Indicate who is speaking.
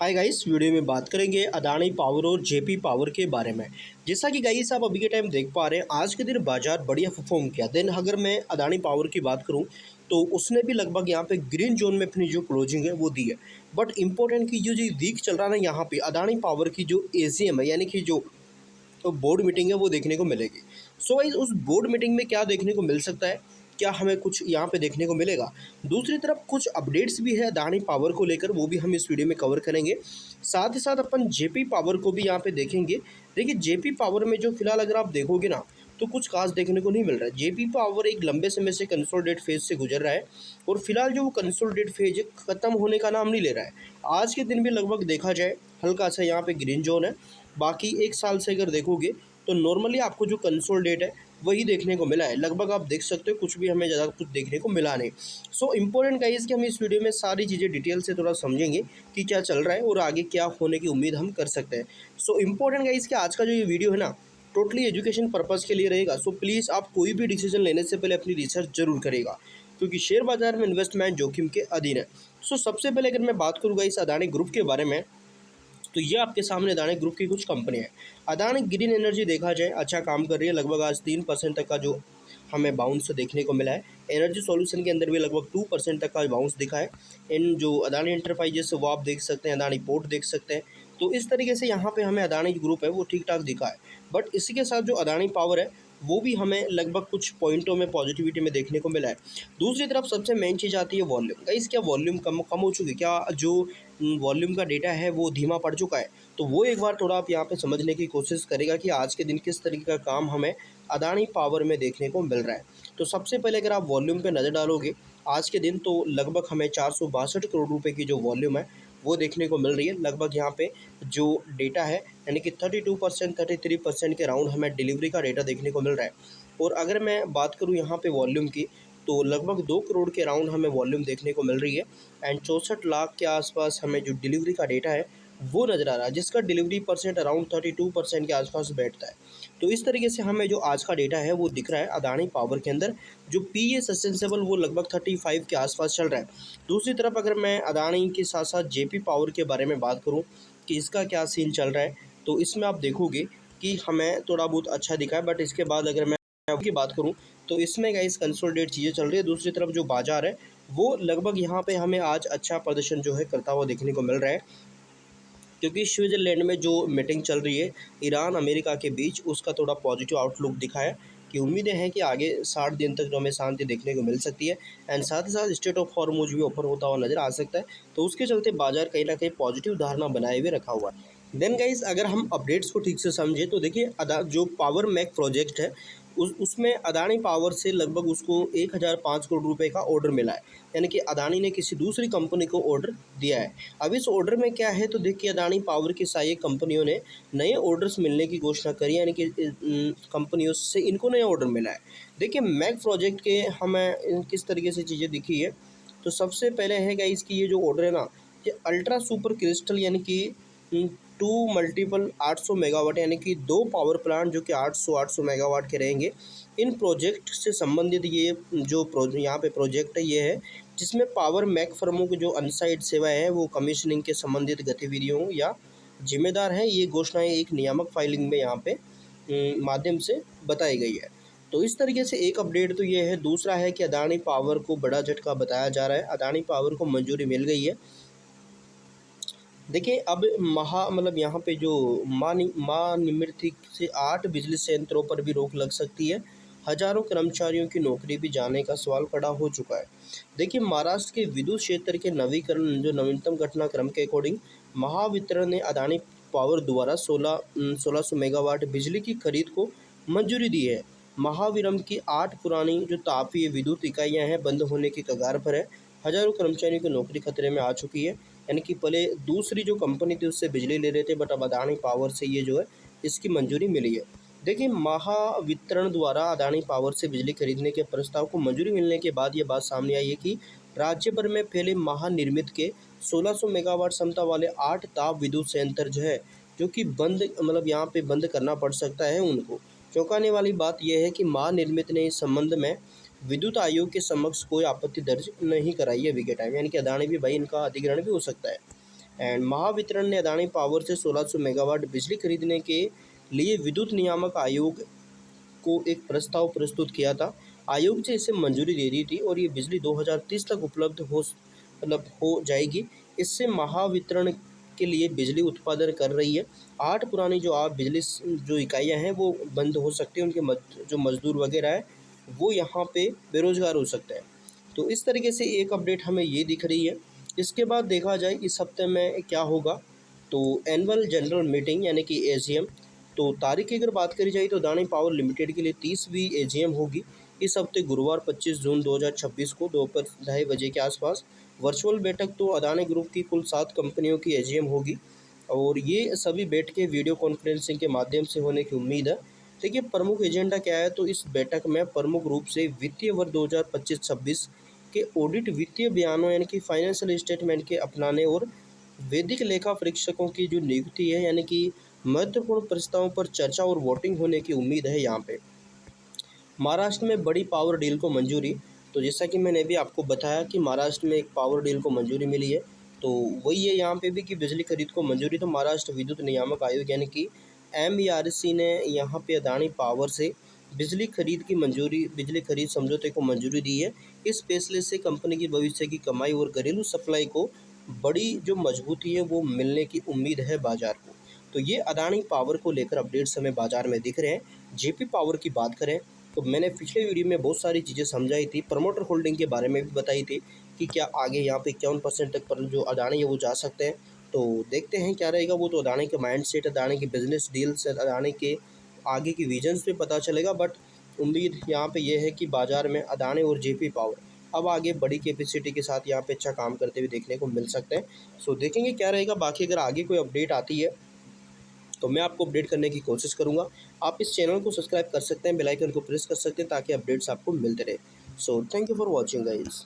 Speaker 1: Hi guys, video में बात करेंगे अदानी पावर और जेपी पावर के बारे में। जैसा कि गाइस आप अभी के टाइम देख पा रहे हैं, आज के दिन बाजार बढ़िया परफॉर्म किया। देन अगर मैं अदानी पावर की बात करूं तो उसने भी लगभग यहां पे ग्रीन जोन में अपनी जो क्लोजिंग है वो दी है। बट इंपॉर्टेंट की जो वीक चल रहा है ना, यहाँ पे अदानी पावर की जो एजीएम है यानी कि जो बोर्ड मीटिंग है वो देखने को मिलेगी। सो गाइस उस बोर्ड मीटिंग में क्या देखने को मिल सकता है, क्या हमें कुछ यहाँ पे देखने को मिलेगा। दूसरी तरफ कुछ अपडेट्स भी है अदानी पावर को लेकर, वो भी हम इस वीडियो में कवर करेंगे। साथ ही साथ अपन जेपी पावर को भी यहाँ पे देखेंगे। देखिए जेपी पावर में जो फिलहाल अगर आप देखोगे ना तो कुछ खास देखने को नहीं मिल रहा है। जेपी पावर एक लंबे समय से कंसोलिडेट फेज से गुजर रहा है और फिलहाल जो वो कंसोलिडेट फेज है खत्म होने का नाम नहीं ले रहा है। आज के दिन भी लगभग देखा जाए हल्का सा यहाँ पे ग्रीन जोन है। बाकी एक साल से अगर देखोगे तो नॉर्मली आपको जो कंसोलिडेट है वही देखने को मिला है। लगभग आप देख सकते हो कुछ भी हमें ज़्यादा कुछ देखने को मिला नहीं। सो इम्पोर्टेंट गाइस कि हम इस वीडियो में सारी चीज़ें डिटेल से थोड़ा समझेंगे कि क्या चल रहा है और आगे क्या होने की उम्मीद हम कर सकते हैं। सो इम्पोर्टेंट गाइस कि आज का जो ये वीडियो है ना टोटली एजुकेशन पर्पज़ के लिए रहेगा। सो प्लीज़ आप कोई भी डिसीजन लेने से पहले अपनी रिसर्च जरूर करेगा, क्योंकि शेयर बाजार में इन्वेस्टमेंट जोखिम के अधीन है। सो सबसे पहले अगर मैं बात करूँ गाइस अदानी ग्रुप के बारे में, तो ये आपके सामने अदानी ग्रुप की कुछ कंपनियां हैं। अदानी ग्रीन एनर्जी देखा जाए अच्छा काम कर रही है, लगभग आज 3% तक का जो हमें बाउंस देखने को मिला है। एनर्जी सॉल्यूशन के अंदर भी लगभग 2% तक का बाउंस दिखा है। इन जो अदानी एंटरप्राइजेस वो आप देख सकते हैं, अदानी पोर्ट देख सकते हैं। तो इस तरीके से यहाँ पे हमें अदानी ग्रुप है वो ठीक ठाक दिखा है। बट इसी के साथ जो अदानी पावर है वो भी हमें लगभग कुछ पॉइंटों में पॉजिटिविटी में देखने को मिला है। दूसरी तरफ सबसे मेन चीज़ आती है वॉल्यूम। गाइस क्या वॉल्यूम कम कम हो चुकी, क्या जो वॉल्यूम का डेटा है वो धीमा पड़ चुका है? तो वो एक बार थोड़ा आप यहाँ पे समझने की कोशिश करेगा कि आज के दिन किस तरीके का काम हमें अदानी पावर में देखने को मिल रहा है। तो सबसे पहले अगर आप वॉल्यूम पे नज़र डालोगे आज के दिन, तो लगभग हमें 462 करोड़ रुपए की जो वॉल्यूम है वो देखने को मिल रही है। लगभग यहाँ पे जो डेटा है यानी कि 32% 33% के राउंड हमें डिलीवरी का डेटा देखने को मिल रहा है। और अगर मैं बात करूँ यहाँ पे वॉल्यूम की, तो लगभग 2 करोड़ के राउंड हमें वॉल्यूम देखने को मिल रही है। एंड 64 लाख के आसपास हमें जो डिलीवरी का डेटा है वो नज़र आ रहा है, जिसका डिलीवरी परसेंट अराउंड 32% के आसपास बैठता है। तो इस तरीके से हमें जो आज का डेटा है वो दिख रहा है अदानी पावर के अंदर। जो पी ए सस्टेनेबल वो लगभग 35 के आसपास चल रहा है। दूसरी तरफ अगर मैं अदानी के साथ साथ जेपी पावर के बारे में बात करूँ कि इसका क्या सीन चल रहा है, तो इसमें आप देखोगे कि हमें थोड़ा बहुत अच्छा दिखा है। बट इसके बाद अगर मैं की बात करूं तो इसमें गाइस कंसोलिडेट चीज़ें चल रही है। दूसरी तरफ जो बाजार है वो लगभग यहाँ पे हमें आज अच्छा प्रदर्शन जो है करता हुआ देखने को मिल रहा है, क्योंकि स्विट्ज़रलैंड में जो मीटिंग चल रही है ईरान अमेरिका के बीच, उसका थोड़ा पॉजिटिव आउटलुक दिखा है कि उम्मीदें हैं कि आगे 60 दिन तक जो हमें शांति देखने को मिल सकती है। एंड साथ ही साथ स्टेट ऑफ हॉर्मुज भी ओपन होता हुआ नजर आ सकता है। तो उसके चलते बाजार कहीं ना कहीं पॉजिटिव धारणा बनाए हुए रखा हुआ है। देन गाइस अगर हम अपडेट्स को ठीक से समझे तो देखिए जो पावर मैक प्रोजेक्ट है उसमें अदानी पावर से लगभग उसको 1005 करोड़ रुपए का ऑर्डर मिला है। यानी कि अदानी ने किसी दूसरी कंपनी को ऑर्डर दिया है। अब इस ऑर्डर में क्या है, तो देखिए अदानी पावर की सहायक कंपनियों ने नए ऑर्डर्स मिलने की घोषणा करी, यानी कि कंपनियों से इनको नया ऑर्डर मिला है। देखिए मैक प्रोजेक्ट के हमें किस तरीके से चीज़ें दिखी है, तो सबसे पहले है कि इसकी ये जो ऑर्डर है ना, ये अल्ट्रा सुपर क्रिस्टल यानी कि 2 मल्टीपल 800 मेगावाट यानी कि 2 पावर प्लांट जो कि 800 मेगावाट के रहेंगे। इन प्रोजेक्ट से संबंधित ये जो यहाँ पे प्रोजेक्ट है ये है जिसमें पावर मैक फर्मों की जो अनसाइट सेवाएं है वो कमीशनिंग के संबंधित गतिविधियों या जिम्मेदार हैं। ये घोषणाएं एक नियामक फाइलिंग में यहाँ पे माध्यम से बताई गई है। तो इस तरीके से एक अपडेट तो ये है। दूसरा है कि अदानी पावर को बड़ा झटका बताया जा रहा है, अदानी पावर को मंजूरी मिल गई है। देखिए अब मतलब यहाँ पे जो महानिम्नलिखित से 8 बिजली संयंत्रों पर भी रोक लग सकती है। हजारों कर्मचारियों की नौकरी भी जाने का सवाल खड़ा हो चुका है। देखिए महाराष्ट्र के विद्युत क्षेत्र के नवीकरण जो नवीनतम घटनाक्रम के अकॉर्डिंग महावितरण ने अदानी पावर द्वारा 1600 मेगावाट बिजली की खरीद को मंजूरी दी है। महावितरण की 8 पुरानी जो तापीय विद्युत इकाइयां हैं बंद होने की कगार पर है। हजारों कर्मचारियों की नौकरी खतरे में आ चुकी है। यानी कि पहले दूसरी जो कंपनी थी उससे बिजली ले रहे थे, बट अब अदानी पावर से ये जो है इसकी मंजूरी मिली है। देखिए महावितरण द्वारा अदानी पावर से बिजली खरीदने के प्रस्ताव को मंजूरी मिलने के बाद ये बात सामने आई है कि राज्य भर में पहले महानिर्मित के 1600 मेगावाट क्षमता वाले 8 ताप विद्युत संयंत्र जो है जो कि बंद मतलब यहाँ पे बंद करना पड़ सकता है उनको। चौंकाने वाली बात यह है कि महानिर्मित ने इस संबंध में विद्युत आयोग के समक्ष कोई आपत्ति दर्ज नहीं कराई है अभी के टाइम, यानी कि अदानी भी भाई इनका अधिग्रहण भी हो सकता है। एंड महावितरण ने अदानी पावर से 1600 मेगावाट बिजली खरीदने के लिए विद्युत नियामक आयोग को एक प्रस्ताव प्रस्तुत किया था। आयोग से इसे मंजूरी दे दी थी और ये बिजली 2030 तक उपलब्ध हो जाएगी। इससे महावितरण के लिए बिजली उत्पादन कर रही है। 8 पुरानी जो आप बिजली जो इकाइयाँ हैं वो बंद हो सकती हैं, उनके जो मज़दूर वगैरह है वो यहाँ पे बेरोज़गार हो सकते हैं। तो इस तरीके से एक अपडेट हमें ये दिख रही है। इसके बाद देखा जाए इस हफ्ते में क्या होगा, तो एनुअल जनरल मीटिंग यानी कि एजीएम। तो तारीख की अगर बात करी जाए तो अदानी पावर लिमिटेड के लिए 30वीं एजीएम होगी इस हफ्ते गुरुवार 25 जून 2026 को दोपहर 2:30 बजे के आसपास। वर्चुअल बैठक तो अदानी ग्रुप की कुल 7 कंपनियों की एजीएम होगी और ये सभी बैठकें वीडियो कॉन्फ्रेंसिंग के माध्यम से होने की उम्मीद है। देखिए प्रमुख एजेंडा क्या है, तो इस बैठक में प्रमुख रूप से वित्तीय वर्ष 2025-26 के ऑडिट, वित्तीय बयानों यानी कि फाइनेंशियल स्टेटमेंट के अपनाने और वैदिक लेखा परीक्षकों की जो नियुक्ति है यानी कि महत्वपूर्ण प्रस्तावों पर चर्चा और वोटिंग होने की उम्मीद है यहाँ पे। महाराष्ट्र में बड़ी पावर डील को मंजूरी। तो जैसा कि मैंने भी आपको बताया कि महाराष्ट्र में एक पावर डील को मंजूरी मिली है, तो वही है यहाँ पे भी कि बिजली खरीद को मंजूरी। तो महाराष्ट्र विद्युत नियामक आयोग यानी कि MERC ने यहाँ पे अदानी पावर से बिजली खरीद समझौते को मंजूरी दी है। इस फैसले से कंपनी की भविष्य की कमाई और घरेलू सप्लाई को बड़ी जो मजबूती है वो मिलने की उम्मीद है बाजार को। तो ये अदानी पावर को लेकर अपडेट्स हमें बाजार में दिख रहे हैं। जेपी पावर की बात करें तो मैंने पिछले वीडियो में बहुत सारी चीज़ें समझाई थी, प्रमोटर होल्डिंग के बारे में भी बताई थी कि क्या आगे यहाँ पे 51% तक पर जो अदानी है वो जा सकते हैं। तो देखते हैं क्या रहेगा, वो तो अदानी के माइंडसेट, अदानी की बिजनेस डील्स, अदानी के आगे की विजन्स पे पता चलेगा। बट उम्मीद यहाँ पे ये है कि बाज़ार में अदानी और जेपी पावर अब आगे बड़ी कैपेसिटी के साथ यहाँ पे अच्छा काम करते हुए देखने को मिल सकते हैं। सो देखेंगे क्या रहेगा। बाकी अगर आगे कोई अपडेट आती है तो मैं आपको अपडेट करने की कोशिश करूंगा। आप इस चैनल को सब्सक्राइब कर सकते हैं, बेल आइकन को प्रेस कर सकते हैं ताकि अपडेट्स आपको मिलते रहे। So thank you for watching guys.